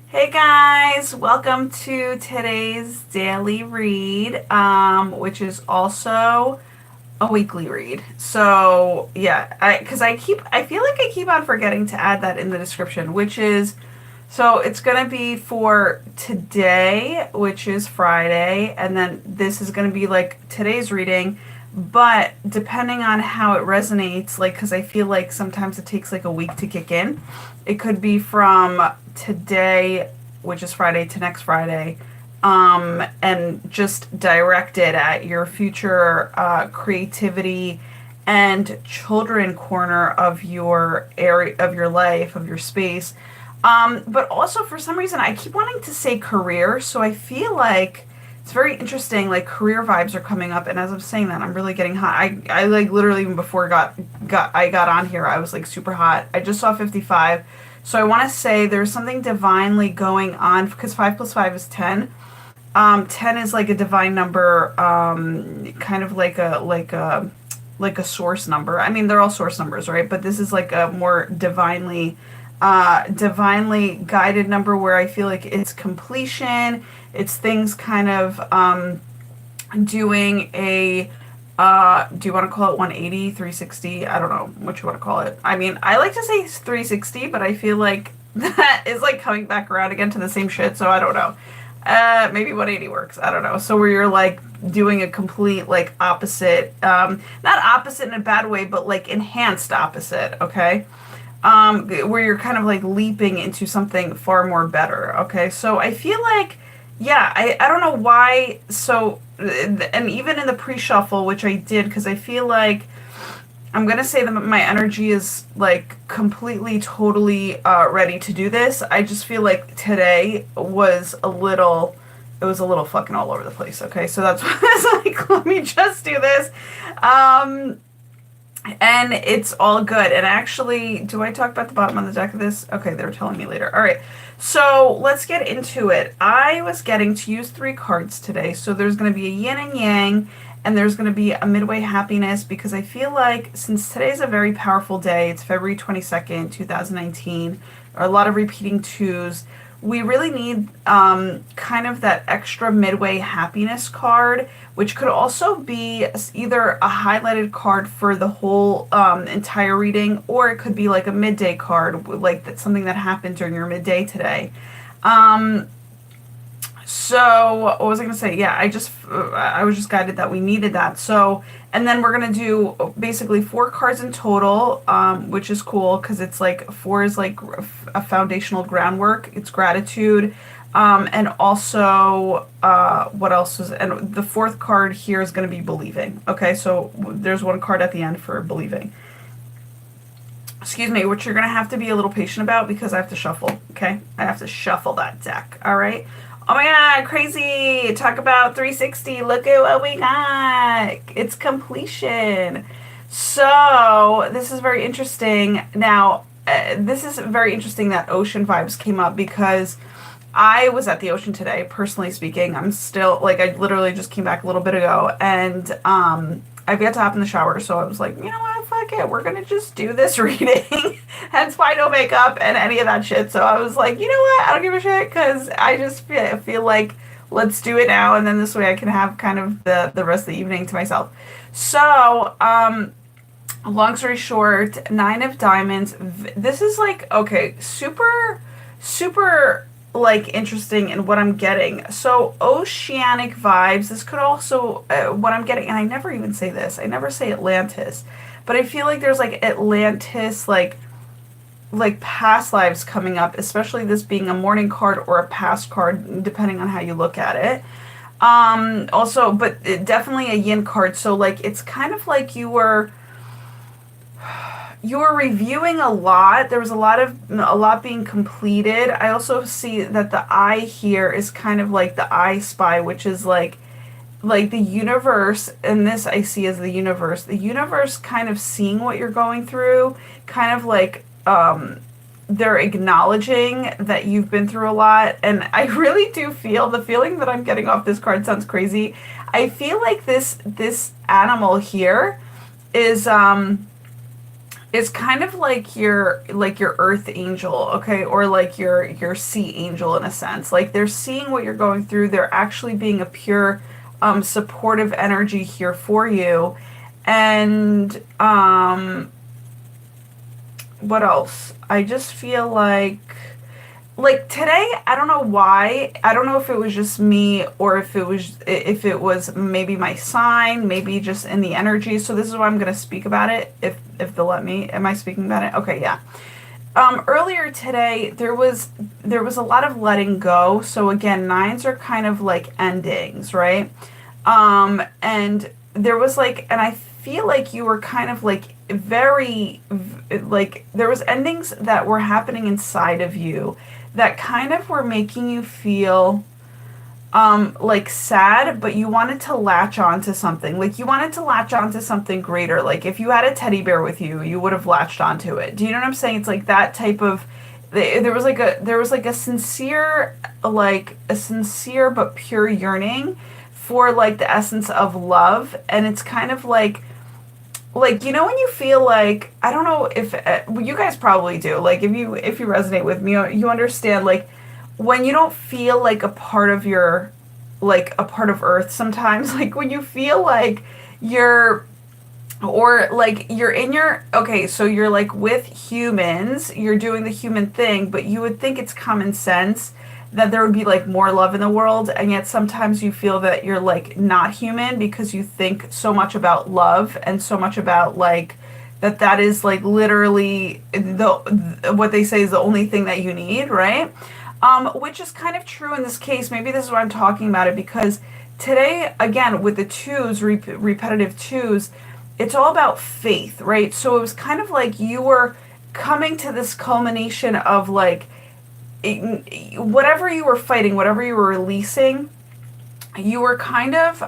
Hey guys, welcome to today's daily read, which is also a weekly read. So yeah, I feel like I keep on forgetting to add that in the description, which is so it's gonna be for today, which is Friday, and then this is gonna be like today's reading. But depending on how it resonates, like, because I feel like sometimes it takes like a week to kick in, it could be from today, which is Friday, to next Friday, and just directed at your future creativity and children corner of your area, of your life, of your space. But also, for some reason, I keep wanting to say career, so I feel like it's very interesting. Like career vibes are coming up, and as I'm saying that, I'm really getting hot. I like literally even before I got on here, I was like super hot. I just saw 55, so I want to say there's something divinely going on because 5 plus 5 is 10. 10 is like a divine number, kind of like a source number. I mean, they're all source numbers, right? But this is like a more divinely guided number where I feel like it's completion. It's things kind of doing a do you want to call it 180, 360? I don't know what you want to call it. I mean, I like to say 360, but I feel like that is like coming back around again to the same shit, so I don't know. Maybe 180 works. I don't know. So where you're like doing a complete like opposite, not opposite in a bad way, but like enhanced opposite, okay? Where you're kind of like leaping into something far more better. Okay, so I feel like, yeah, I don't know why. So, and even in the pre-shuffle, which I did, because I feel like I'm gonna say that my energy is like completely, totally ready to do this. I just feel like today was a little. It was a little fucking all over the place. Okay, so that's why I was like, let me just do this. And it's all good. And actually, do I talk about the bottom of the deck of this? Okay, they're telling me later. All right, so let's get into it. I was getting to use 3 cards today. So there's going to be a yin and yang, and there's going to be a midway happiness, because I feel like since today's a very powerful day, it's February 22nd, 2019, there are a lot of repeating twos. We really need kind of that extra midway happiness card, which could also be either a highlighted card for the whole entire reading, or it could be like a midday card, like that's something that happened during your midday today. Um, so what was I going to say? Yeah, I was just guided that we needed that. So, and then we're going to do basically 4 cards in total, which is cool because it's like 4 is like a foundational groundwork. It's gratitude. And also, what else is, and the 4th card here is going to be believing. Okay, so there's 1 card at the end for believing. Excuse me, which you're going to have to be a little patient about because I have to shuffle. Okay, I have to shuffle that deck. All right. Oh my god, crazy. Talk about 360. Look at what we got. It's completion. So, this is very interesting. Now, this is very interesting that ocean vibes came up because I was at the ocean today, personally speaking. I'm still, like, I literally just came back a little bit ago, and I've yet to hop in the shower, so I was like, you know what, fuck it, we're gonna just do this reading. Hence why no makeup and any of that shit. So I was like, you know what, I don't give a shit, because I just feel like let's do it now, and then this way I can have kind of the rest of the evening to myself. So, long story short, 9 of diamonds. This is like, okay, super, super like interesting in what I'm getting. So oceanic vibes. This could also what I'm getting, and I never even say this. I never say Atlantis, but I feel like there's like Atlantis, like past lives coming up, especially this being a morning card or a past card, depending on how you look at it. Also, but definitely a yin card. So like it's kind of like you were reviewing a lot. There was a lot being completed. I also see that the eye here is kind of like the I Spy, which is like the universe, and this I see as the universe. The universe kind of seeing what you're going through, kind of like they're acknowledging that you've been through a lot. And I really do feel the feeling that I'm getting off this card sounds crazy. I feel like this animal here is is kind of like your earth angel, okay, or like your sea angel in a sense. Like they're seeing what you're going through. They're actually being a pure supportive energy here for you. And what else? I just feel like today, I don't know why. I don't know if it was just me or if it was maybe my sign, maybe just in the energy. So this is why I'm going to speak about it if they'll let me. Am I speaking about it? Okay, yeah. Earlier today there was a lot of letting go. So again, nines are kind of like endings, right? And there was like, and I feel like you were kind of like like there was endings that were happening inside of you that kind of were making you feel like sad, but you wanted to latch on to something. Like you wanted to latch on to something greater. Like if you had a teddy bear with you, you would have latched onto it. Do you know what I'm saying? It's like that type of there was like a sincere but pure yearning for like the essence of love, and it's kind of like you know when you feel like I don't know if well, you guys probably do, like if you resonate with me, you understand like when you don't feel like a part of your like a part of earth sometimes, like when you feel like you're or like you're in your okay, so you're like with humans, you're doing the human thing, but you would think it's common sense that there would be like more love in the world, and yet sometimes you feel that you're like not human because you think so much about love and so much about like that is like literally what they say is the only thing that you need, right? Which is kind of true in this case. Maybe this is why I'm talking about it, because today again with the twos, repetitive twos, it's all about faith, right? So it was kind of like you were coming to this culmination of like whatever you were fighting, whatever you were releasing, you were kind of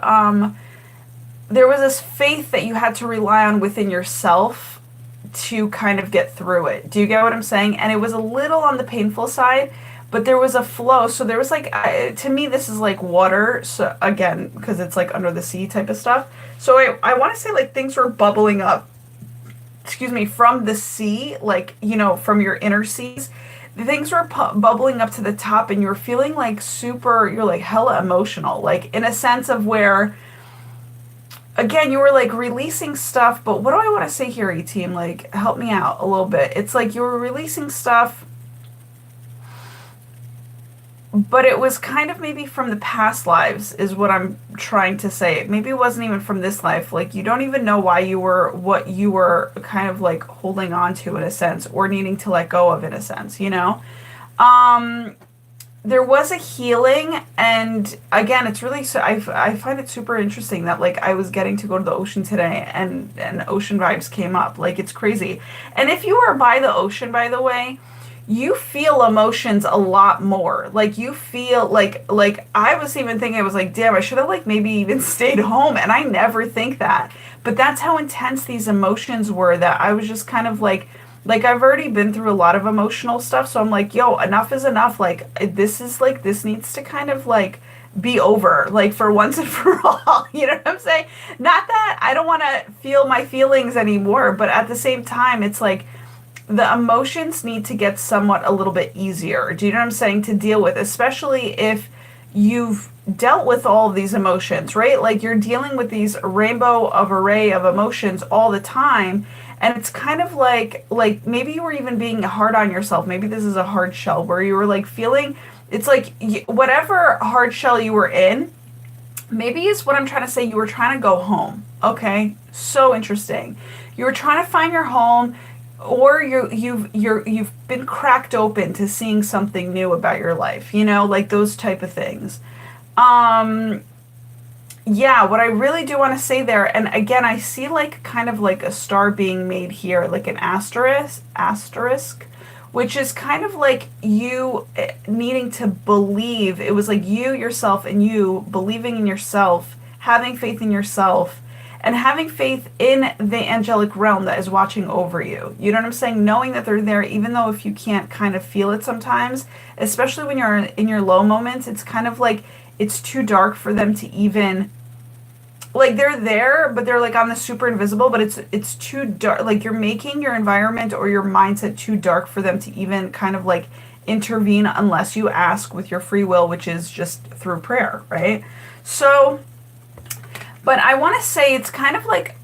there was this faith that you had to rely on within yourself to kind of get through it. Do you get what I'm saying? And it was a little on the painful side, but there was a flow. So there was like to me this is like water. So again, because it's like under the sea type of stuff. So I want to say like things were bubbling up, excuse me, from the sea, like you know from your inner seas. The things were bubbling up to the top, and you were feeling like super. You're like hella emotional, like in a sense of where again, you were like releasing stuff, but what do I want to say here, E-Team? Like, help me out a little bit. It's like you were releasing stuff, but it was kind of maybe from the past lives, is what I'm trying to say. Maybe it wasn't even from this life. Like, you don't even know why you were, what you were kind of like holding on to in a sense, or needing to let go of in a sense, you know? There was a healing, and again it's really so I find it super interesting that like I was getting to go to the ocean today, and ocean vibes came up, like it's crazy. And if you are by the ocean, by the way, you feel emotions a lot more. Like you feel like I was even thinking, I was like, damn, I should have like maybe even stayed home, and I never think that, but that's how intense these emotions were, that I was just kind of like I've already been through a lot of emotional stuff, so I'm like, yo, enough is enough. Like this is like this needs to kind of like be over, like for once and for all. You know what I'm saying? Not that I don't want to feel my feelings anymore, but at the same time, it's like the emotions need to get somewhat a little bit easier. Do you know what I'm saying? To deal with, especially if you've dealt with all of these emotions, right? Like you're dealing with these rainbow of array of emotions all the time. And it's kind of like maybe you were even being hard on yourself. Maybe this is a hard shell where you were like feeling, it's like whatever hard shell you were in, maybe is what I'm trying to say. You were trying to go home. Okay. So interesting. You were trying to find your home, or you've been cracked open to seeing something new about your life, you know, like those type of things. Yeah, what I really do want to say there, and again, I see like kind of like a star being made here, like an asterisk, which is kind of like you needing to believe. It was like you, yourself, and you believing in yourself, having faith in yourself, and having faith in the angelic realm that is watching over you. You know what I'm saying? Knowing that they're there, even though if you can't kind of feel it sometimes, especially when you're in your low moments, it's kind of like it's too dark for them to even like they're there, but they're like on the super invisible, but it's too dark. Like you're making your environment or your mindset too dark for them to even kind of like intervene unless you ask with your free will, which is just through prayer, right? So, but I want to say it's kind of like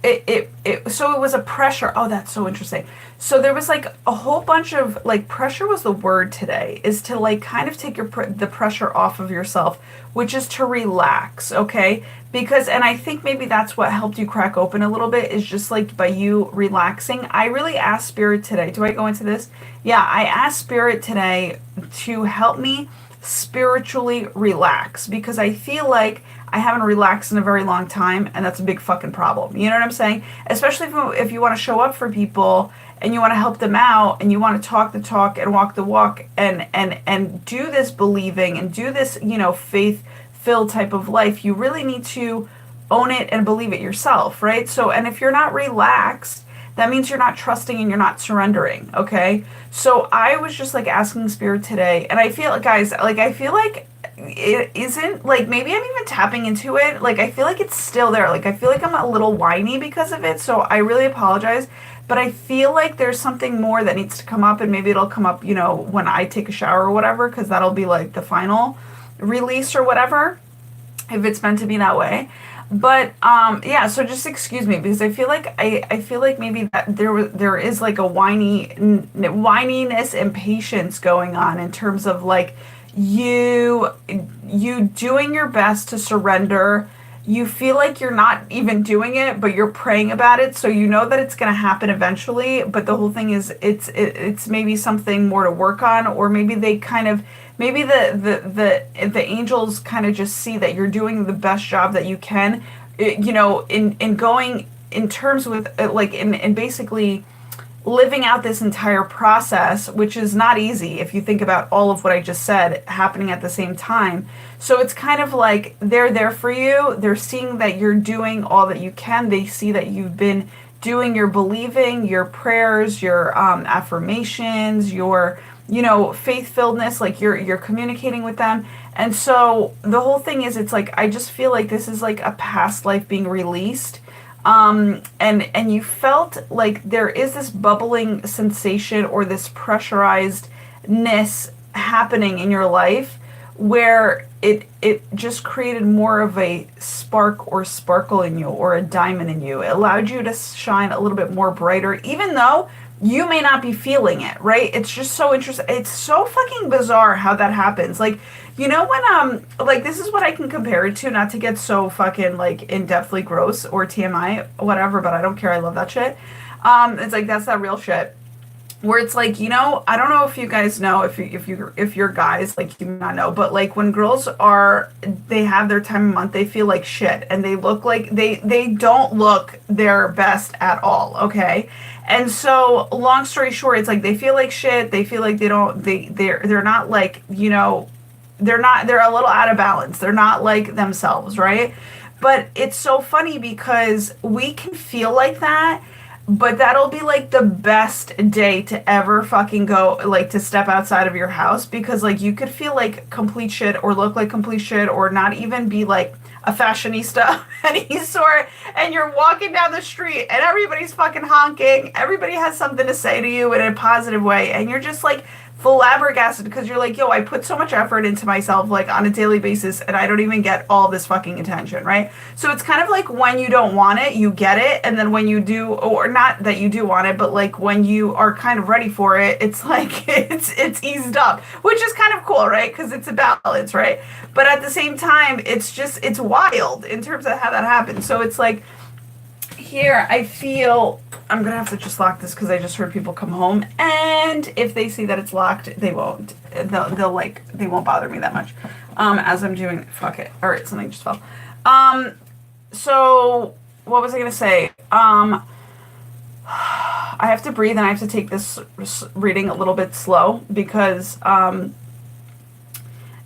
so it was a pressure. Oh, that's so interesting. So there was like a whole bunch of like pressure was the word today, is to like kind of take the pressure off of yourself, which is to relax, okay? Because and I think maybe that's what helped you crack open a little bit, is just like by you relaxing. I really asked Spirit today. Do I go into this? Yeah, I asked Spirit today to help me spiritually relax, because I feel like I haven't relaxed in a very long time, and that's a big fucking problem. You know what I'm saying? Especially if you want to show up for people and you want to help them out and you want to talk the talk and walk the walk and do this believing and do this, you know, faith filled type of life, you really need to own it and believe it yourself, right? So, and if you're not relaxed, that means you're not trusting and you're not surrendering, okay? So I was just like asking Spirit today, and I feel, guys, like I feel like it isn't, like maybe I'm even tapping into it. Like I feel like it's still there. Like I feel like I'm a little whiny because of it. So I really apologize. But I feel like there's something more that needs to come up, and maybe it'll come up, you know, when I take a shower or whatever, because that'll be like the final release or whatever, if it's meant to be that way. But yeah, so just excuse me, because I feel like I feel like maybe that there is like a whininess and patience going on in terms of like you doing your best to surrender. You feel like you're not even doing it, but you're praying about it, so you know that it's going to happen eventually. But the whole thing is, it's maybe something more to work on, or maybe they kind of, maybe the angels kind of just see that you're doing the best job that you can, you know, in going in terms with like in basically living out this entire process, which is not easy if you think about all of what I just said happening at the same time. So it's kind of like they're there for you. They're seeing that you're doing all that you can. They see that you've been doing your believing, your prayers, your affirmations, your, you know, faith-filledness, like you're communicating with them. And so the whole thing is, it's like I just feel like this is like a past life being released. And you felt like there is this bubbling sensation or this pressurizedness happening in your life, where it just created more of a spark or sparkle in you, or a diamond in you. It allowed you to shine a little bit more brighter, even though you may not be feeling it, right? It's just so interesting. It's so fucking bizarre how that happens. Like, you know, when like this is what I can compare it to, not to get so fucking like in-depthly gross or TMI, whatever, but I don't care. I love that shit. It's like that's that real shit. Where it's like, you know, I don't know if you guys know, if you're guys, like you may not know, but like when girls they have their time of month, they feel like shit, and they look like they don't look their best at all, okay? And so long story short, it's like they feel like shit, they feel like they're not like, you know, they're a little out of balance. They're not like themselves, right? But it's so funny because we can feel like that, but that'll be like the best day to ever fucking go, like to step outside of your house, because like you could feel like complete shit or look like complete shit or not even be like a fashionista of any sort, and you're walking down the street and everybody's fucking honking, everybody has something to say to you in a positive way, and you're just like flabbergasted because you're like, yo, I put so much effort into myself like on a daily basis, and I don't even get all this fucking attention, right? So it's kind of like when you don't want it, you get it, and then when you do, or not that you do want it, but like when you are kind of ready for it, it's like it's eased up, which is kind of cool, right? Because it's a balance, right? But at the same time, it's wild in terms of how that happens. So it's like, here I feel I'm gonna have to just lock this because I just heard people come home, and if they see that it's locked, they won't they won't bother me that much as I'm doing. Fuck it. All right, something just fell. So what was I gonna say? I have to breathe, and I have to take this reading a little bit slow because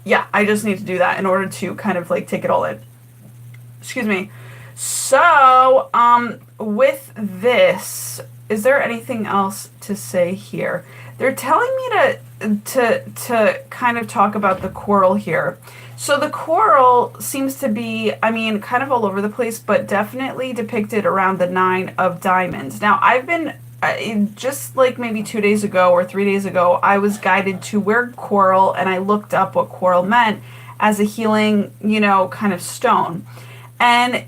yeah, I just need to do that in order to kind of like take it all in. Excuse me. So, with this, is there anything else to say here? They're telling me to kind of talk about the coral here. So the coral seems to be, I mean, kind of all over the place, but definitely depicted around the nine of diamonds. Now, I've been just like maybe 2 days ago or 3 days ago, I was guided to wear coral, and I looked up what coral meant as a healing, kind of stone. And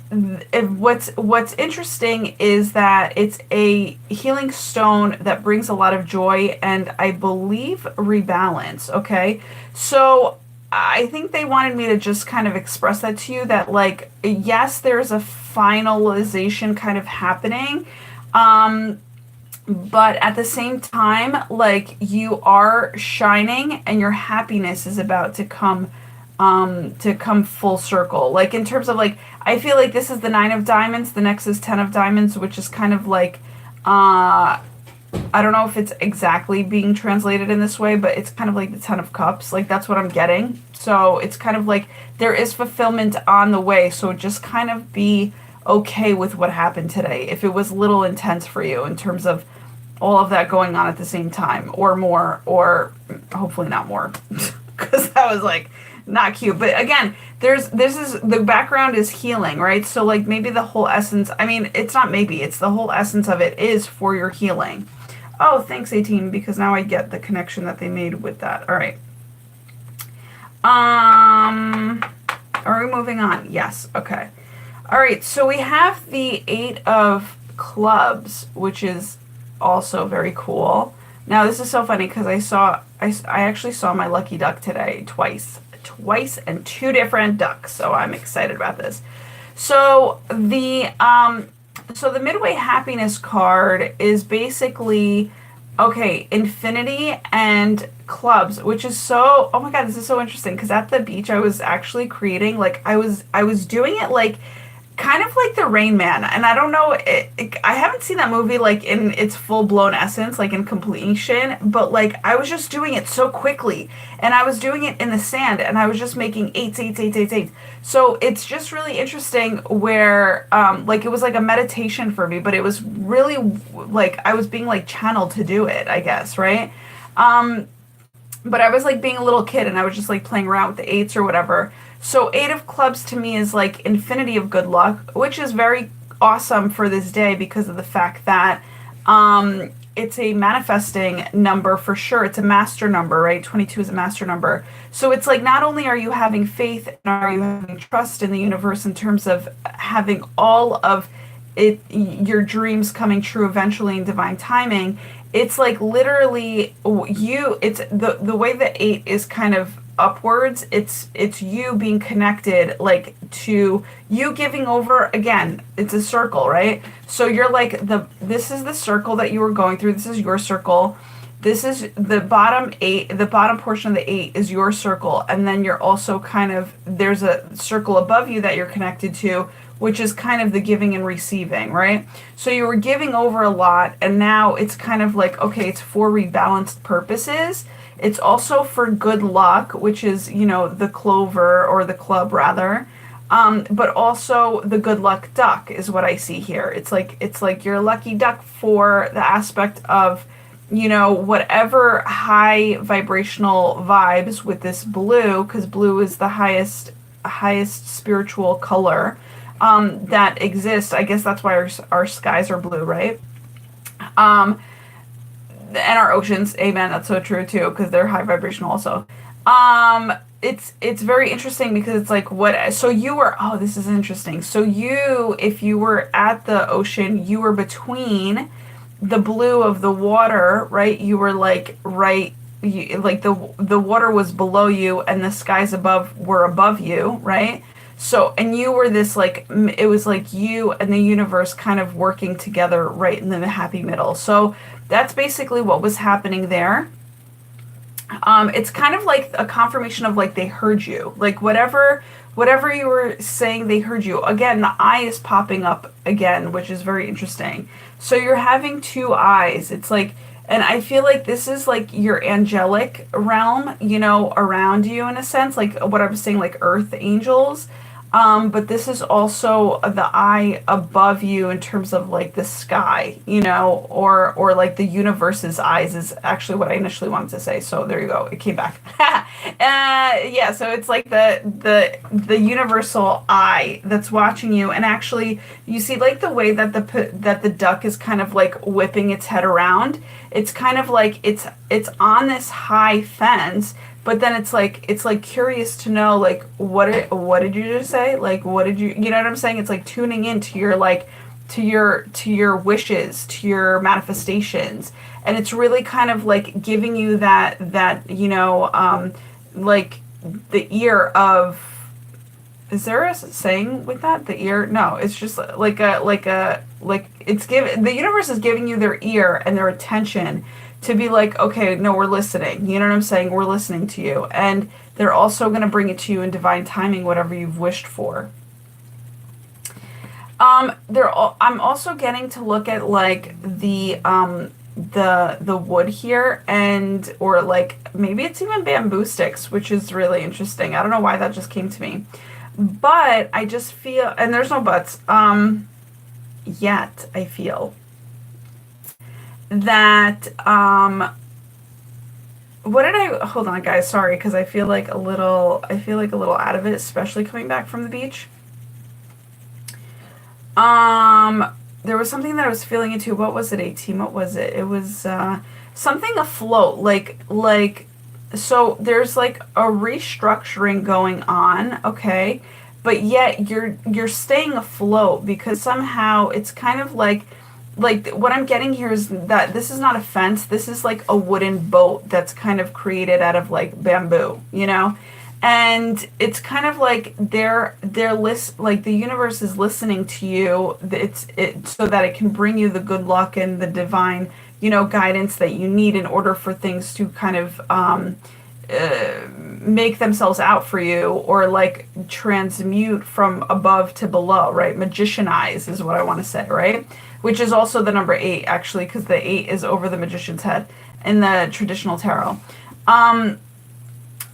what's interesting is that it's a healing stone that brings a lot of joy and I believe rebalance. Okay, so I think they wanted me to just kind of express that to you that like yes, there's a finalization kind of happening, but at the same time, like you are shining and your happiness is about to come full circle. Like in terms of like, I feel like this is the nine of diamonds, the next is 10 of diamonds, which is kind of like, I don't know if it's exactly being translated in this way, but it's kind of like the 10 of cups. Like that's what I'm getting. So it's kind of like there is fulfillment on the way. So just kind of be okay with what happened today. If it was a little intense for you in terms of all of that going on at the same time or more, or hopefully not more, because that was like not cute. But again, this is the background is healing, right? So like maybe the whole essence, I mean, it's not maybe, it's the whole essence of it is for your healing. Oh, thanks 18, because now I get the connection that they made with that. All right. Are we moving on? Yes. Okay. All right. So we have the 8 of clubs, which is also very cool. Now this is so funny because I actually saw my lucky duck today twice and 2 different ducks. So I'm excited about this. So the midway happiness card is basically okay, infinity and clubs, which is so, oh my god, this is so interesting because at the beach I was actually creating like I was doing it like kind of like the Rain Man, and I don't know, I haven't seen that movie like in its full blown essence, like in completion, but like I was just doing it so quickly, and I was doing it in the sand, and I was just making eights, eights, eights, eights, eights. So it's just really interesting where like it was like a meditation for me, but it was really like I was being like channeled to do it, I guess, right? But I was like being a little kid, and I was just like playing around with the eights or whatever. So 8 of clubs to me is like infinity of good luck, which is very awesome for this day because of the fact that it's a manifesting number for sure. It's a master number, right? 22 is a master number. So it's like not only are you having faith and are you having trust in the universe in terms of having all of it, your dreams coming true eventually in divine timing. It's like literally it's the way the 8 is kind of upwards, it's you being connected like to you giving over again. It's a circle, right? So you're like this is the circle that you were going through, this is your circle, this is the bottom 8, the bottom portion of the 8 is your circle, and then you're also kind of there's a circle above you that you're connected to, which is kind of the giving and receiving, right? So you were giving over a lot, and now it's kind of like, okay, it's for rebalanced purposes. It's also for good luck, which is, the clover or the club rather. But also the good luck duck is what I see here. It's like you're a lucky duck for the aspect of, whatever high vibrational vibes with this blue, because blue is the highest spiritual color that exists. I guess that's why our skies are blue, right? And our oceans, amen, that's so true too, because they're high vibrational also. It's very interesting because it's like so you were, oh, this is interesting. So if you were at the ocean, you were between the blue of the water, right? You were like like the water was below you and the skies above were above you, right? So, and you were this like, it was like you and the universe kind of working together right in the happy middle. So that's basically what was happening there. It's kind of like a confirmation of like they heard you, like whatever you were saying, they heard you. Again, the eye is popping up again, which is very interesting. So you're having 2 eyes. It's like, and I feel like this is like your angelic realm, around you in a sense, like what I was saying, like earth angels. But this is also the eye above you in terms of like the sky, or like the universe's eyes is actually what I initially wanted to say. So there you go. It came back. Yeah, so it's like the universal eye that's watching you, and actually you see like the way that the duck is kind of like whipping its head around. It's kind of like it's on this high fence, but then it's like curious to know like what did you just say? Like what did you know what I'm saying? It's like tuning into your like to your wishes, to your manifestations. And it's really kind of like giving you that like the ear of, is there a saying with that? The ear? No, it's just like it's give the universe is giving you their ear and their attention to be like, okay, no, we're listening. You know what I'm saying? We're listening to you. And they're also going to bring it to you in divine timing, whatever you've wished for. I'm also getting to look at like the wood here, and or like maybe it's even bamboo sticks, which is really interesting. I don't know why that just came to me. But I just feel, and there's no buts, yet I feel that, what did hold on guys, sorry, because I feel like a little out of it, especially coming back from the beach. There was something that I was feeling into. What was it, 18? What was it? It was, something afloat, so there's like a restructuring going on, okay? But yet you're staying afloat because somehow it's kind of like what I'm getting here is that this is not a fence. This is like a wooden boat that's kind of created out of like bamboo, and it's kind of like like the universe is listening to you. It so that it can bring you the good luck and the divine, guidance that you need in order for things to kind of make themselves out for you, or like transmute from above to below, right? Magician eyes is what I want to say, right? Which is also the number 8, actually, because the 8 is over the magician's head in the traditional tarot.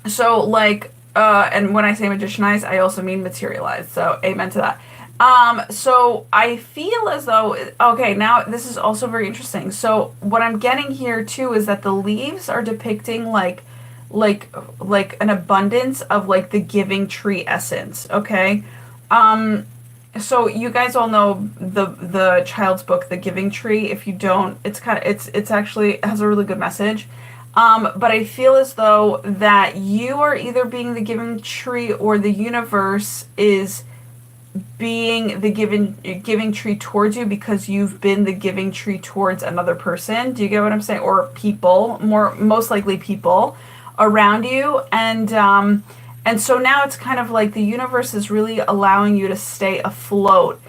So like, and when I say magician eyes, I also mean materialized. So amen to that. So I feel as though, okay, now this is also very interesting. So what I'm getting here too is that the leaves are depicting like an abundance of like the giving tree essence. Okay. So you guys all know the child's book, The Giving Tree. If you don't, it's actually, it has a really good message. But I feel as though that you are either being the giving tree, or the universe is being the giving tree towards you because you've been the giving tree towards another person. Do you get what I'm saying? Or people, most likely people around you. And so now it's kind of like the universe is really allowing you to stay afloat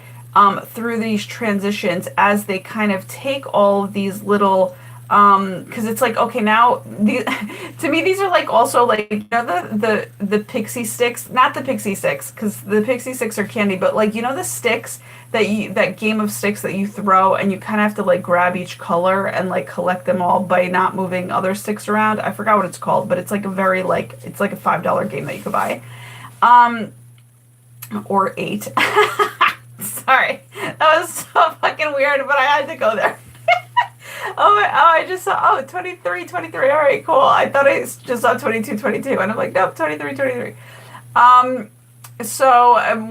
through these transitions as they kind of take all of these little, because it's like, okay, now to me these are like also like, the pixie sticks, not the pixie sticks, because the pixie sticks are candy, but like, the sticks that game of sticks that you throw, and you kind of have to like grab each color and like collect them all by not moving other sticks around. I forgot what it's called, but it's like it's like a $5 game that you could buy, or 8. Sorry, that was so fucking weird, but I had to go there. I just saw, 23, 23. All right, cool. I thought I just saw 22, 22. And I'm like, nope, 23, 23.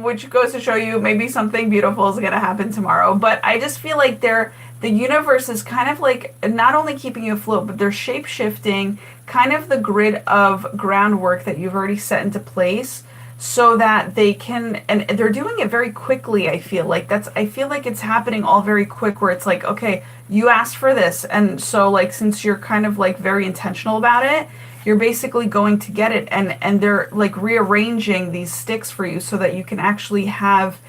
Which goes to show you maybe something beautiful is going to happen tomorrow. But I just feel like the universe is kind of like not only keeping you afloat, but they're shape shifting kind of the grid of groundwork that you've already set into place, so that they can, and they're doing it very quickly. I feel like it's happening all very quick, where it's like, okay, you asked for this, and so like, since you're kind of like very intentional about it, you're basically going to get it, and they're like rearranging these sticks for you so that you can actually have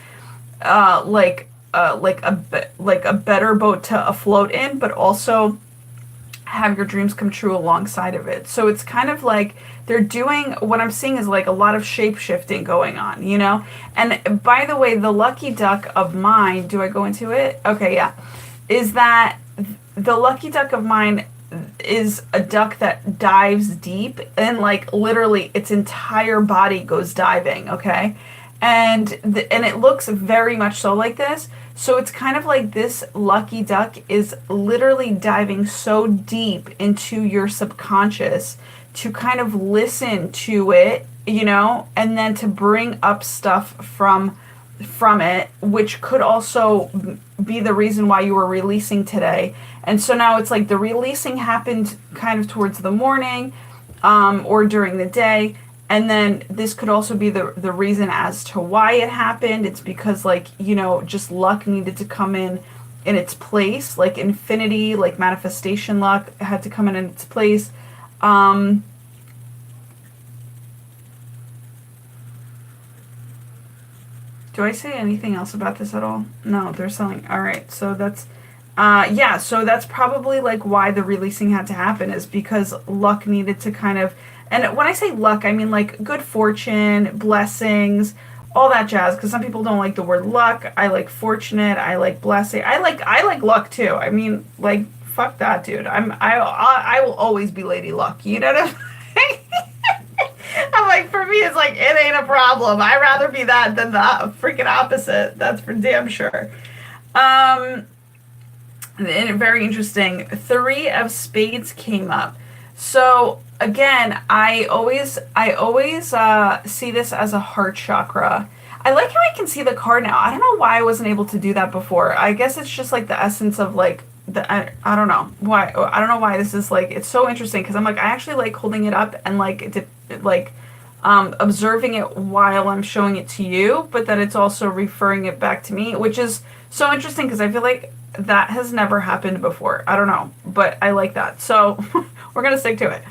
like a better boat to afloat in, but also have your dreams come true alongside of it. So it's kind of like they're doing, what I'm seeing is like a lot of shape shifting going on, And by the way, the lucky duck of mine, do I go into it? Okay, yeah. Is that the lucky duck of mine is a duck that dives deep, and like literally its entire body goes diving, okay? and it looks very much so like this. So it's kind of like this lucky duck is literally diving so deep into your subconscious to kind of listen to it, you know, and then to bring up stuff from it, which could also be the reason why you were releasing today. And so now it's like the releasing happened kind of towards the morning, or during the day. And then this could also be the reason as to why it happened. It's because, like, you know, just luck needed to come in its place, like infinity, like manifestation luck had to come in its place. Um, Do I say anything else about this at all? No, they're selling. All right, so that's, yeah, so that's probably like why the releasing had to happen is because luck needed to kind of, and when I say luck, I mean like good fortune, blessings, all that jazz. Because some people don't like the word luck. I like fortunate. I like blessing. I like luck too. I mean, like fuck that, dude. I will always be Lady Luck. You know what I'm saying? I'm like, for me, it's like, it ain't a problem. I'd rather be that than the freaking opposite. That's for damn sure. Um, and very interesting. Three of Spades came up. So again, I always see this as a heart chakra. I like how I can see the card now. I don't know why I wasn't able to do that before. I guess it's just like the essence of like I don't know why. I don't know why this is like, it's so interesting because I'm like, I actually like holding it up and like observing it while I'm showing it to you, but that it's also referring it back to me, which is so interesting because I feel like that has never happened before. I don't know, but I like that. So we're gonna stick to it.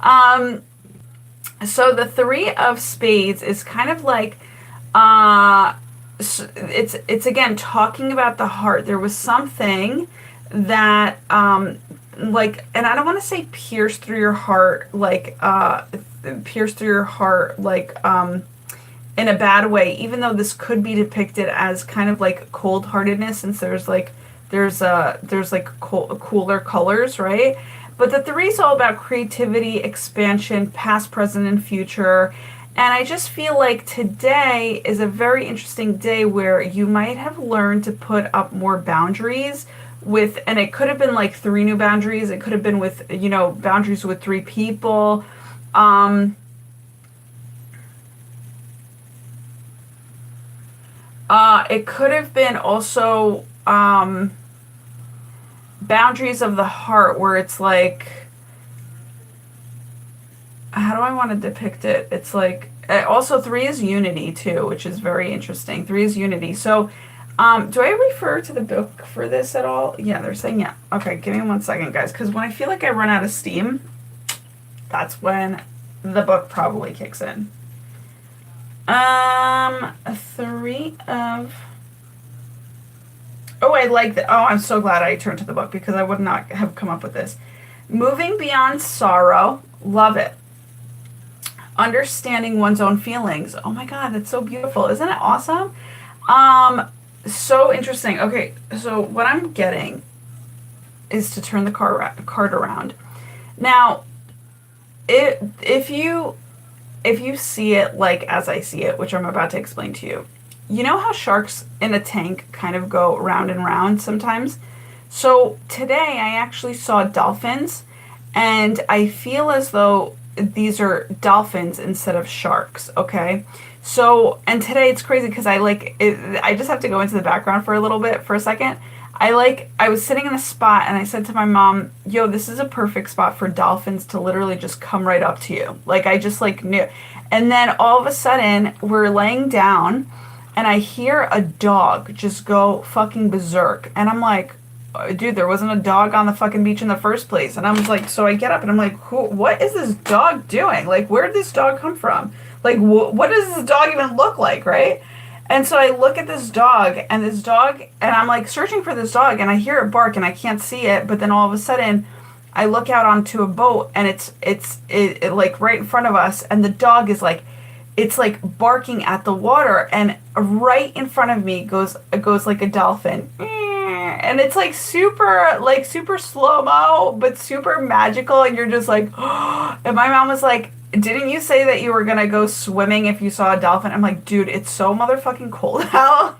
Um, so the Three of Spades is kind of like, it's again talking about the heart. There was something that like, and I don't want to say pierce through your heart like pierce through your heart like in a bad way, even though this could be depicted as kind of like cold-heartedness, since there's like cooler colors, right? But the three is all about creativity, expansion, past, present, and future. And I just feel like today is a very interesting day where you might have learned to put up more boundaries with, and it could have been like three new boundaries. It could have been with, you know, boundaries with three people. Um, it could have been also boundaries of the heart where it's like, how do I want to depict it? It's like, also three is unity too, which is very interesting. Three is unity. So, do I refer to the book for this at all? Yeah, they're saying yeah. Okay, give me 1 second, guys, because when I feel like I run out of steam, that's when the book probably kicks in. Three of. Oh, I like that. Oh, I'm so glad I turned to the book because I would not have come up with this. Moving beyond sorrow. Love it. Understanding one's own feelings. Oh my God, that's so beautiful. Isn't it awesome? So interesting. Okay, so what I'm getting is to turn the card around. Now, if you see it like as I see it, which I'm about to explain to you, you know how sharks in a tank kind of go round and round sometimes? So today I actually saw dolphins, and I feel as though these are dolphins instead of sharks, okay? So, and today it's crazy because I just have to go into the background for a little bit, for a second. I was sitting in a spot and I said to my mom, yo, this is a perfect spot for dolphins to literally just come right up to you. Like, I just like knew. And then all of a sudden we're laying down and I hear a dog just go fucking berserk. And I'm like, dude, there wasn't a dog on the fucking beach in the first place. And I was like, so I get up and I'm like, what is this dog doing? Like, where did this dog come from? Like, what does this dog even look like, right? And so I look at this dog, and I'm like searching for this dog, and I hear it bark, and I can't see it. But then all of a sudden, I look out onto a boat, and it like right in front of us, and the dog is like, it's like barking at the water, and right in front of me goes like a dolphin, and it's like super slow mo, but super magical, and you're just like, and my mom was like, didn't you say that you were gonna go swimming if you saw a dolphin? I'm like, dude, it's so motherfucking cold out.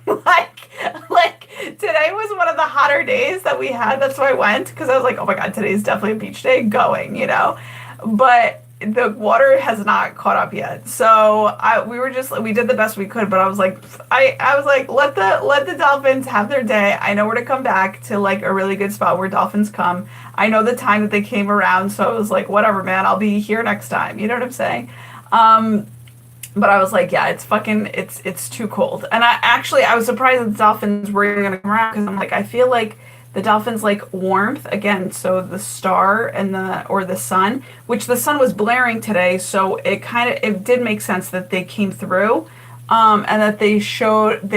like today was one of the hotter days that we had. That's why I went because I was like, oh my god, today's definitely a beach day. Going, you know, but the water has not caught up yet. So we did the best we could. But I was like, let the dolphins have their day. I know where to come back to like a really good spot where dolphins come. I know the time that they came around, so I was like, whatever, man, I'll be here next time. You know what I'm saying? But I was like, yeah, it's too cold. And I was surprised that the dolphins were even gonna come around because I'm like, I feel like the dolphins like warmth again. So the star and the sun, which the sun was blaring today, so it did make sense that they came through. And that they showed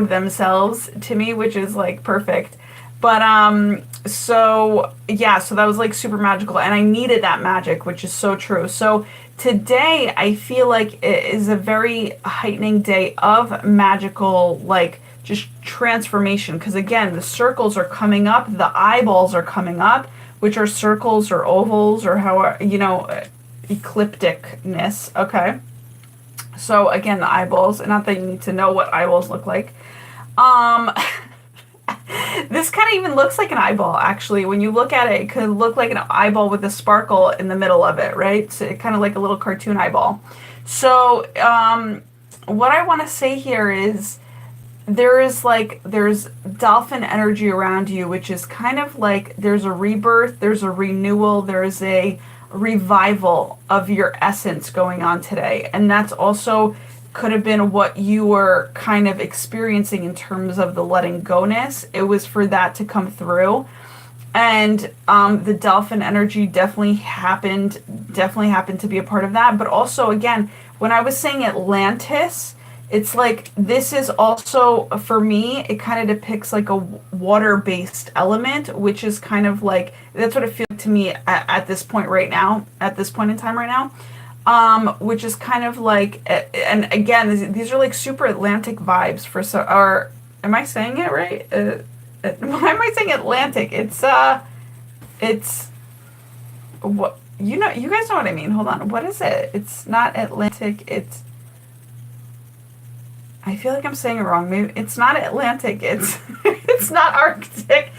themselves to me, which is like perfect. But so yeah, so that was like super magical, and I needed that magic, which is so true. So today I feel like it is a very heightening day of magical, like just transformation. Because again, the circles are coming up, the eyeballs are coming up, which are circles or ovals or how eclipticness. Okay. So again, the eyeballs, and not that you need to know what eyeballs look like. Um, this kind of even looks like an eyeball, actually. When you look at it, it could look like an eyeball with a sparkle in the middle of it, right? So it kind of like a little cartoon eyeball. So, what I want to say here is there's dolphin energy around you, which is kind of like there's a rebirth, there's a renewal, there's a revival of your essence going on today. And that's also could have been what you were kind of experiencing in terms of the letting go-ness. It was for that to come through. And the dolphin energy definitely happened to be a part of that. But also, again, when I was saying Atlantis, it's like this is also, for me, it kind of depicts like a water-based element, which is kind of like, that's what it feels to me at this point right now, at this point in time right now. Which is kind of like, and again, these are like super Atlantic vibes or am I saying it right? Why am I saying Atlantic? It's what, you guys know what I mean. Hold on. What is it? It's not Atlantic. I feel like I'm saying it wrong. Maybe it's not Atlantic. It's it's not Arctic.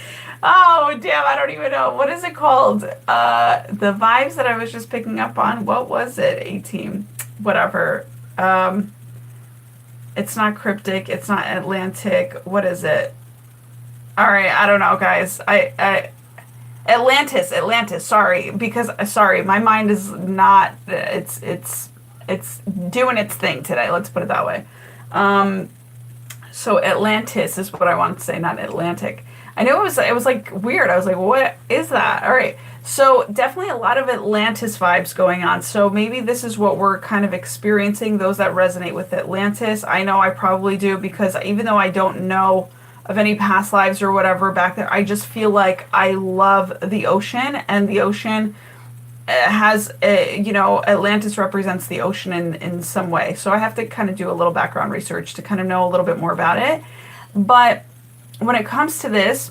Oh damn! I don't even know what is it called. The vibes that I was just picking up on. What was it? 18. Whatever. It's not cryptic. It's not Atlantic. What is it? All right. I don't know, guys. Atlantis. Sorry, my mind is not. It's doing its thing today. Let's put it that way. So Atlantis is what I wanted to say, not Atlantic. I know it was like weird. I was like, what is that? All right. So definitely a lot of Atlantis vibes going on. So maybe this is what we're kind of experiencing, those that resonate with Atlantis. I know I probably do, because even though I don't know of any past lives or whatever back there, I just feel like I love the ocean, and the ocean has Atlantis represents the ocean in some way. So I have to kind of do a little background research to kind of know a little bit more about it. But when it comes to this,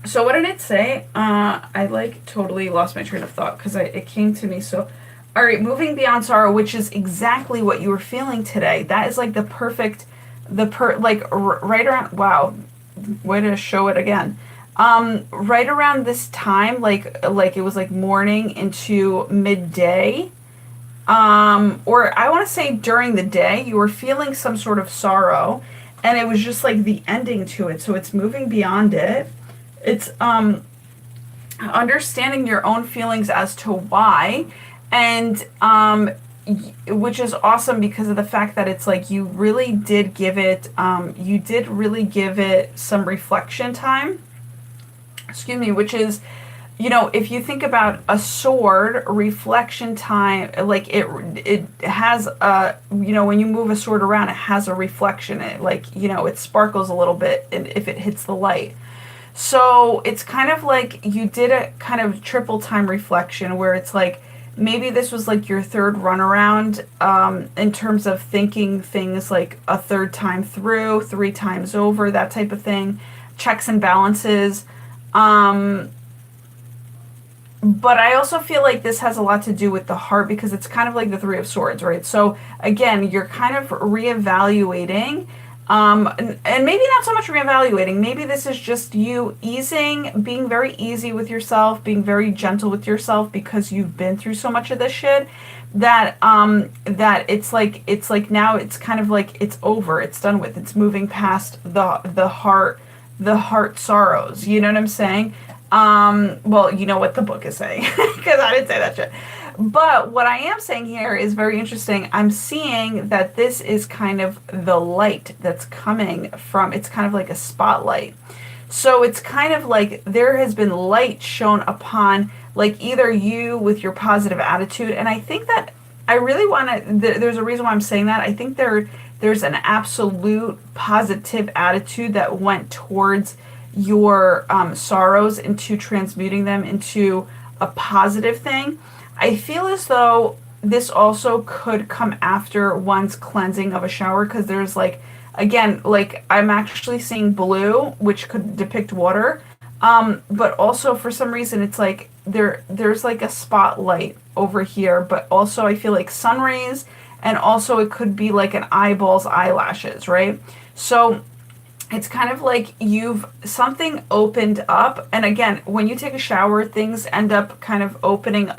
so what did it say? I like totally lost my train of thought because it came to me. So, all right, moving beyond sorrow, which is exactly what you were feeling today. That is like the perfect, right around, wow, way to show it again. Right around this time, like it was like morning into midday, or I want to say during the day, you were feeling some sort of sorrow, and it was just like the ending to it. So it's moving beyond it. It's understanding your own feelings as to why, and which is awesome because of the fact that it's like you really did give it, some reflection time. Excuse me, which is, if you think about a sword, reflection time, like it has when you move a sword around, it has a reflection. It sparkles a little bit if it hits the light. So it's kind of like you did a kind of triple time reflection where it's like maybe this was like your third runaround in terms of thinking things like a third time through, 3 times over, that type of thing, checks and balances. but I also feel like this has a lot to do with the heart because it's kind of like the Three of Swords, right? So again, you're kind of reevaluating, and maybe not so much reevaluating. Maybe this is just you easing, being very easy with yourself, being very gentle with yourself because you've been through so much of this shit that it's like now it's kind of like it's over, it's done with, it's moving past the heart sorrows. You know what I'm saying? Well, you know what the book is saying because I didn't say that shit. But what I am saying here is very interesting. I'm seeing that this is kind of the light that's coming from, it's kind of like a spotlight. So it's kind of like there has been light shown upon, like either you with your positive attitude, and I think that I really want to. There's a reason why I'm saying that. I think there's an absolute positive attitude that went towards your sorrows into transmuting them into a positive thing. I feel as though this also could come after one's cleansing of a shower because there's like, again, like I'm actually seeing blue, which could depict water. But also for some reason it's like there's like a spotlight over here, but also I feel like sun rays, and also it could be like an eyeball's eyelashes, right? So it's kind of like you've something opened up, and again, when you take a shower, things end up kind of opening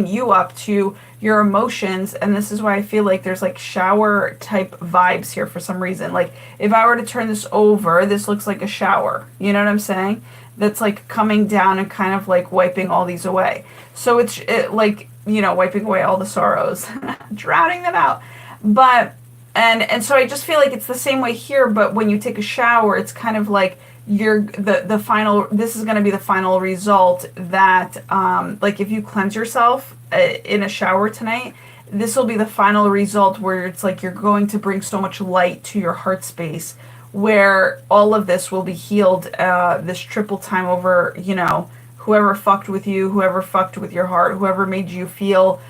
you up to your emotions, and this is why I feel like there's like shower type vibes here for some reason. Like if I were to turn this over, this looks like a shower, you know what I'm saying, that's like coming down and kind of like wiping all these away. So it's like, you know, wiping away all the sorrows drowning them out. But and so I just feel like it's the same way here, but when you take a shower, it's kind of like you're the final, this is going to be the final result that like if you cleanse yourself in a shower tonight, this will be the final result where it's like you're going to bring so much light to your heart space where all of this will be healed this triple time over, you know, whoever fucked with you, whoever fucked with your heart, whoever made you feel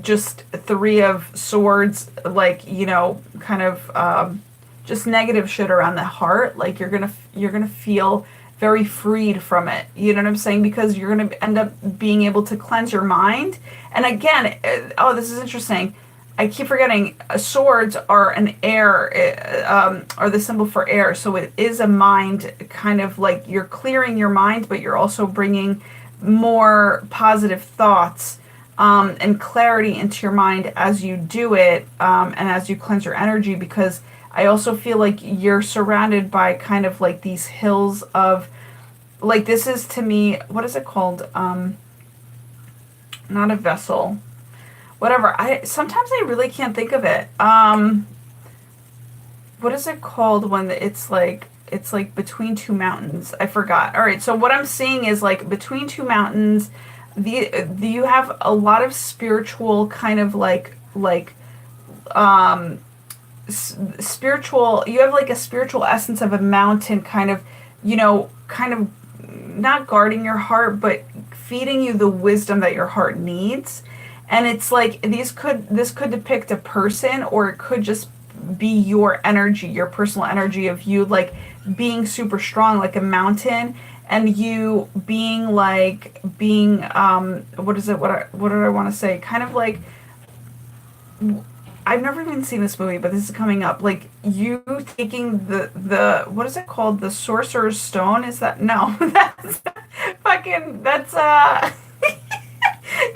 just Three of Swords, like, you know, kind of just negative shit around the heart. Like you're gonna feel very freed from it. You know what I'm saying? Because you're gonna end up being able to cleanse your mind. And again, oh, this is interesting. I keep forgetting. Swords are an air, are the symbol for air. So it is a mind, kind of like you're clearing your mind, but you're also bringing more positive thoughts and clarity into your mind as you do it, and as you cleanse your energy, because I also feel like you're surrounded by kind of like these hills of, like, this is to me, what is it called? Not a vessel. Whatever. Sometimes I really can't think of it. What is it called when it's like between two mountains? I forgot. All right. So what I'm seeing is like between two mountains, you have a lot of spiritual kind of spiritual, you have like a spiritual essence of a mountain kind of, you know, kind of not guarding your heart, but feeding you the wisdom that your heart needs. And it's like this could depict a person, or it could just be your energy, your personal energy of you like being super strong like a mountain, and you being what did I want to say, kind of like, I've never even seen this movie, but this is coming up, like you taking the what is it called, the sorcerer's stone, is that, no, that's fucking, that's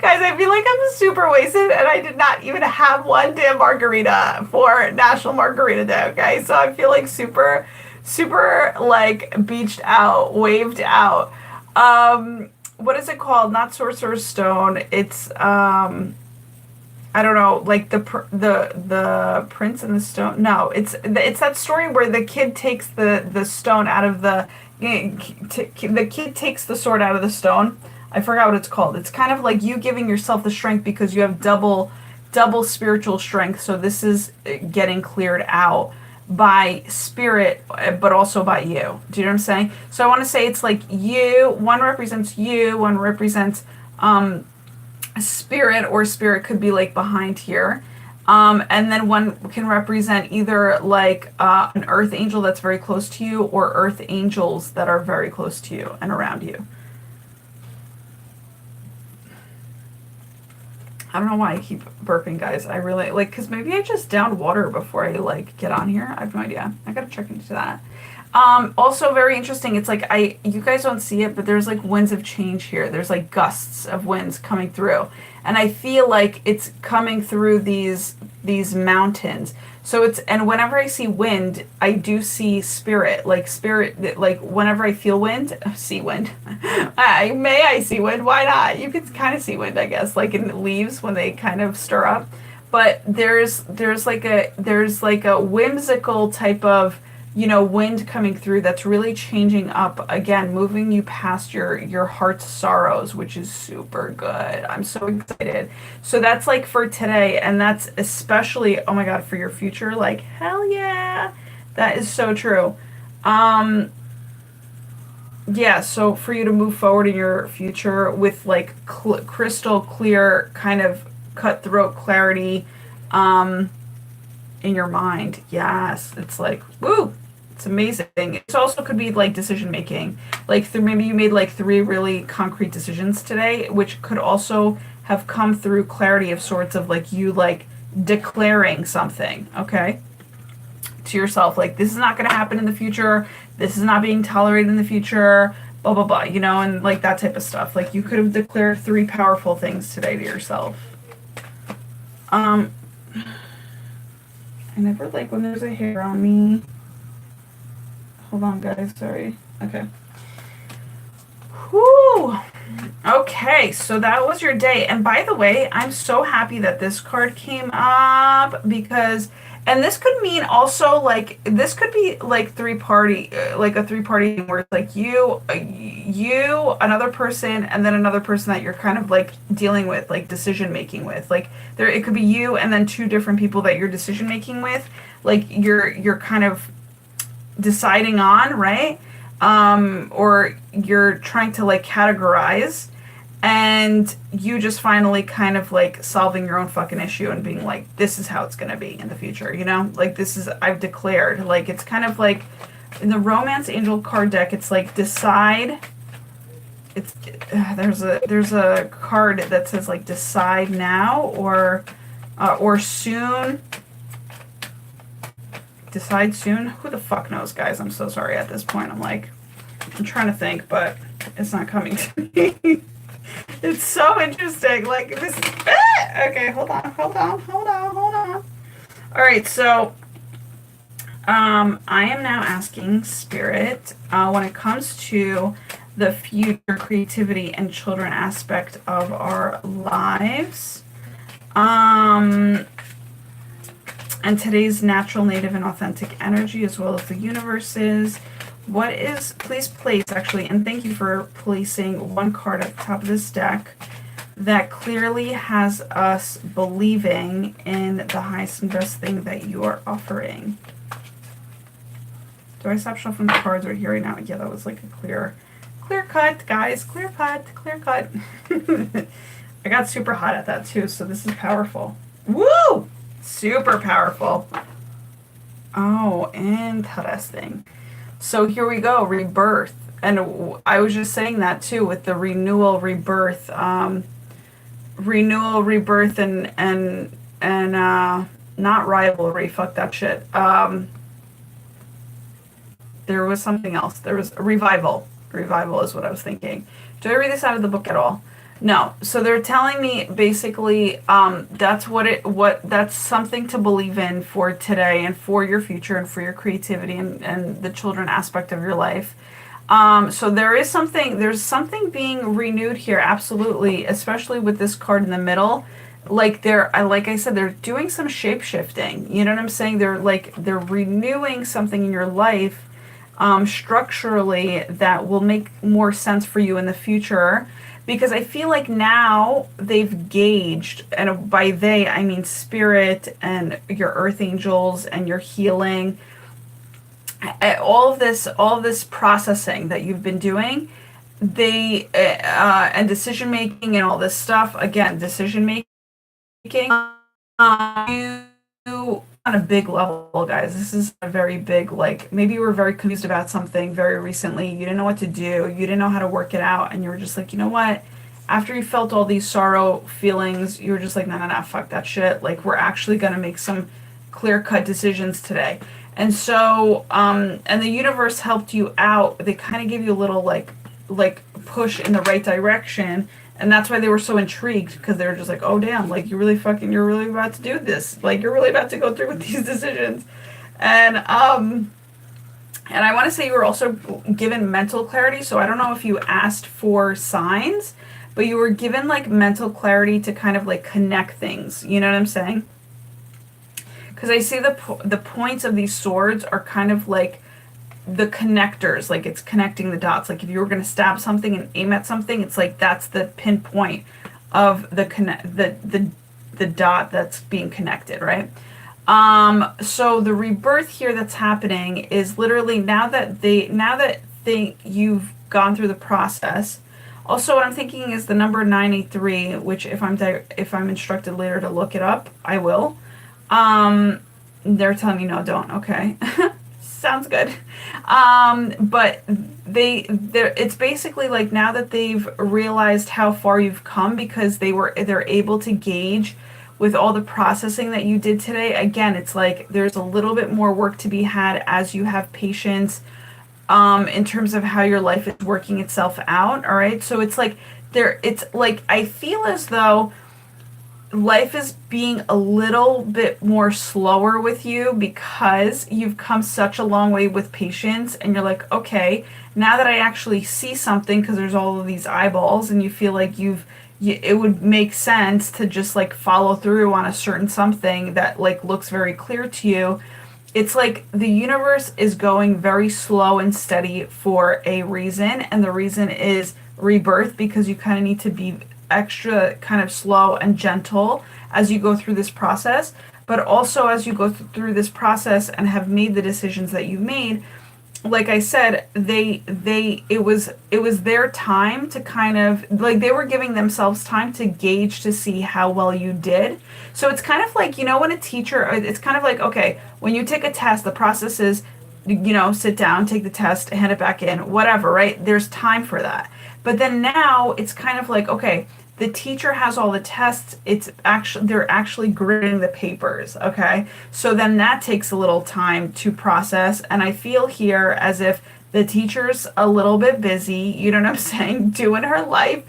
guys, I feel like I'm super wasted, and I did not even have one damn margarita for National Margarita Day, okay? So I feel like super, super, like, beached out, waved out. What is it called? Not Sorcerer's Stone. It's, I don't know, like the Prince and the Stone. No, it's that story where the kid takes the stone out of the kid takes the sword out of the stone. I forgot what it's called. It's kind of like you giving yourself the strength because you have double spiritual strength. So this is getting cleared out by spirit, but also by you. Do you know what I'm saying? So I want to say it's like one represents you, one represents spirit, or spirit could be like behind here. And then one can represent either like an earth angel that's very close to you, or earth angels that are very close to you and around you. I don't know why I keep burping, guys. I really like, because maybe I just downed water before I like get on here. I have no idea. I gotta check into that. Also very interesting. It's like you guys don't see it, but there's like winds of change here. There's like gusts of winds coming through, and I feel like it's coming through these mountains. So it's, and whenever I see wind, I do see spirit. Like spirit, like whenever I feel wind, see wind. I see wind. Why not? You can kind of see wind, I guess, like in leaves when they kind of stir up. But there's like a whimsical type of, wind coming through that's really changing up, again, moving you past your heart's sorrows, which is super good. I'm so excited. So that's like for today, and that's especially, oh my God, for your future. Like, hell yeah. That is so true. Um, yeah, so for you to move forward in your future with like crystal clear kind of cutthroat clarity, um, in your mind. Yes, it's like, woo, it's amazing. It also could be like decision making. Like maybe you made like three really concrete decisions today, which could also have come through clarity of sorts of like you like declaring something, okay? To yourself, like this is not going to happen in the future. This is not being tolerated in the future, blah, blah, blah, and like that type of stuff. Like you could have declared three powerful things today to yourself. Um, I never like when there's a hair on me. Hold on, guys. Sorry. Okay. Whew. Okay, so that was your day. And by the way, I'm so happy that this card came up because, and this could mean also like, this could be like like a three-party where it's like you, another person, and then another person that you're kind of like dealing with, like decision making with. Like there, it could be you and then two different people that you're decision making with. Like you're kind of deciding on, right? Or you're trying to like categorize, and you just finally kind of like solving your own fucking issue and being like, this is how it's gonna be in the future, like this is, I've declared. Like it's kind of like in the Romance Angel card deck, it's like decide. It's there's a card that says like decide now or soon. Decide soon. Who the fuck knows, guys? I'm so sorry at this point. I'm trying to think, but it's not coming to me. It's so interesting. Like this. Okay, hold on. All right, so I am now asking Spirit when it comes to the future creativity and children aspect of our lives. And today's natural, native, and authentic energy, as well as the universe's. Please place, actually, and thank you for placing one card at the top of this deck that clearly has us believing in the highest and best thing that you are offering. Do I stop shuffling the cards right here right now? Yeah, that was like a clear cut, guys. Clear cut. I got super hot at that too, so this is powerful. Woo! Super powerful. Oh, interesting. So here we go, rebirth. And I was just saying that too with the renewal, rebirth, and not rivalry. Fuck that shit. There was something else. There was a revival. Revival is what I was thinking. Did I read this out of the book at all? No. So they're telling me basically that's something to believe in for today and for your future and for your creativity and the children aspect of your life. So there's something being renewed here, absolutely, especially with this card in the middle. Like like I said, they're doing some shape shifting. You know what I'm saying? They're renewing something in your life, structurally, that will make more sense for you in the future. Because I feel like now they've gauged, and by they I mean Spirit and your earth angels and your healing, all of this processing that you've been doing, and decision making and all this stuff. Again, decision making. You on a big level, guys. This is a very big, like, maybe you were very confused about something very recently. You didn't know what to do. You didn't know how to work it out. And you were just like, you know what? after you felt all these sorrow feelings, you were just like, no, no, no, fuck that shit. Like, we're actually going to make some clear-cut decisions today. And so, and the universe helped you out. They kind of gave you a little, like push in the right direction. And that's why they were so intrigued, because they were just like, oh, damn, like, you're really about to do this. Like, you're really about to go through with these decisions. And I want to say you were also given mental clarity. So I don't know if you asked for signs, but you were given like mental clarity to kind of like connect things. You know what I'm saying? Because I see the points of these swords are kind of like the connectors, like it's connecting the dots. Like if you were going to stab something and aim at something, it's like that's the pinpoint of the dot that's being connected, right? So the rebirth here that's happening is literally now that you've gone through the process. Also, what I'm thinking is the number 983, which if I'm instructed later to look it up, I will. They're telling me no, don't. Okay. Sounds good. But it's basically like now that they've realized how far you've come, because they're able to gauge with all the processing that you did today. Again, it's like there's a little bit more work to be had as you have patience in terms of how your life is working itself out. All right. So it's like I feel as though life is being a little bit more slower with you, because you've come such a long way with patience, and you're like, okay, now that I actually see something, because there's all of these eyeballs, and you feel like it would make sense to just like follow through on a certain something that like looks very clear to you. It's like the universe is going very slow and steady for a reason, and the reason is rebirth, because you kind of need to be extra kind of slow and gentle as you go through this process. But also as you go through this process and have made the decisions that you've made, like I said, it was their time to kind of like, they were giving themselves time to gauge to see how well you did. So it's kind of like, when it's kind of like, okay, when you take a test, the process is, sit down, take the test, hand it back in, whatever, right? There's time for that. But then now it's kind of like, okay, the teacher has all the tests. They're actually grading the papers. Okay. So then that takes a little time to process. And I feel here as if the teacher's a little bit busy, you know what I'm saying, doing her life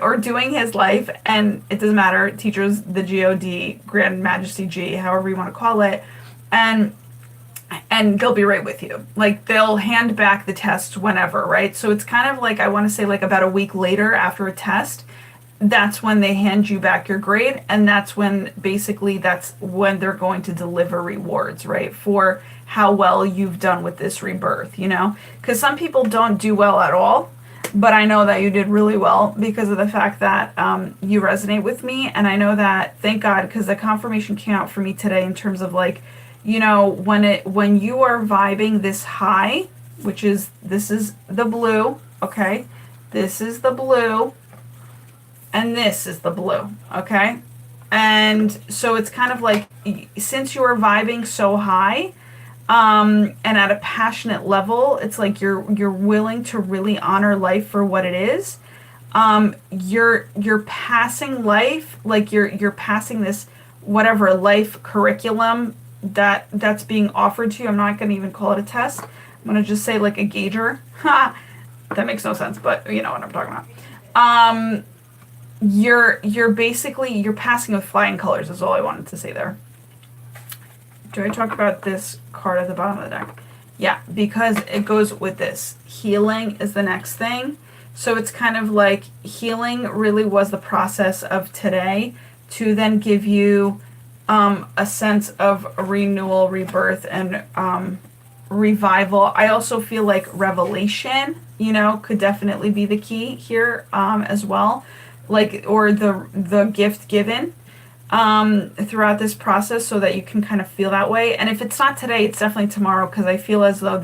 or doing his life. And it doesn't matter. Teacher's the God, Grand Majesty G, however you want to call it. And they'll be right with you. Like, they'll hand back the test whenever, right? So it's kind of like, I want to say like about a week later after a test, that's when they hand you back your grade. And that's when they're going to deliver rewards, right? For how well you've done with this rebirth, because some people don't do well at all. But I know that you did really well because of the fact that you resonate with me. And I know that, thank God, because the confirmation came out for me today in terms of like, when you are vibing this high, this is the blue, okay? This is the blue, and this is the blue, okay? And so it's kind of like, since you are vibing so high, and at a passionate level, it's like you're willing to really honor life for what it is. You're passing life, like you're passing this whatever life curriculum that's being offered to you. I'm not going to even call it a test. I'm going to just say like a gauger. Ha! That makes no sense, but you know what I'm talking about. You're passing with flying colors is all I wanted to say there. Do I talk about this card at the bottom of the deck? Yeah, because it goes with this. Healing is the next thing. So it's kind of like healing really was the process of today to then give you a sense of renewal, rebirth, and revival. I also feel like revelation, could definitely be the key here as well. Like, or the gift given throughout this process, so that you can kind of feel that way. And if it's not today, it's definitely tomorrow, because I feel as though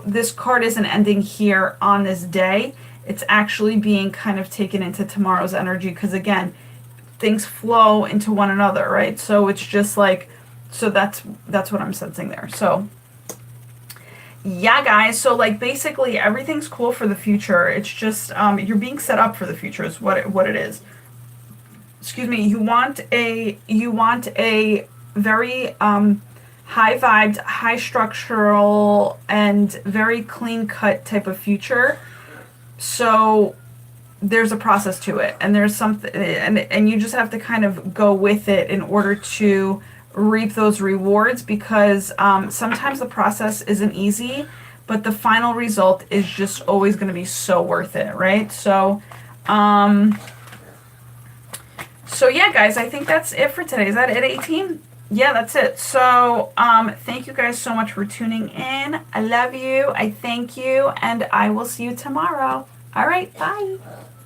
this card isn't ending here on this day. It's actually being kind of taken into tomorrow's energy, because again, things flow into one another, right? So it's just like, so that's what I'm sensing there. So Yeah, guys. So like basically everything's cool for the future. It's just you're being set up for the future is what it is. Excuse me. You want a very high vibed, high structural, and very clean cut type of future. So there's a process to it, and there's something, and you just have to kind of go with it in order to reap those rewards, because sometimes the process isn't easy, but the final result is just always going to be so worth it, right? Um so yeah, guys, I think that's it for today. Is that it, 18? Yeah, that's it. So thank you guys so much for tuning in. I love you, I thank you, and I will see you tomorrow. All right, bye.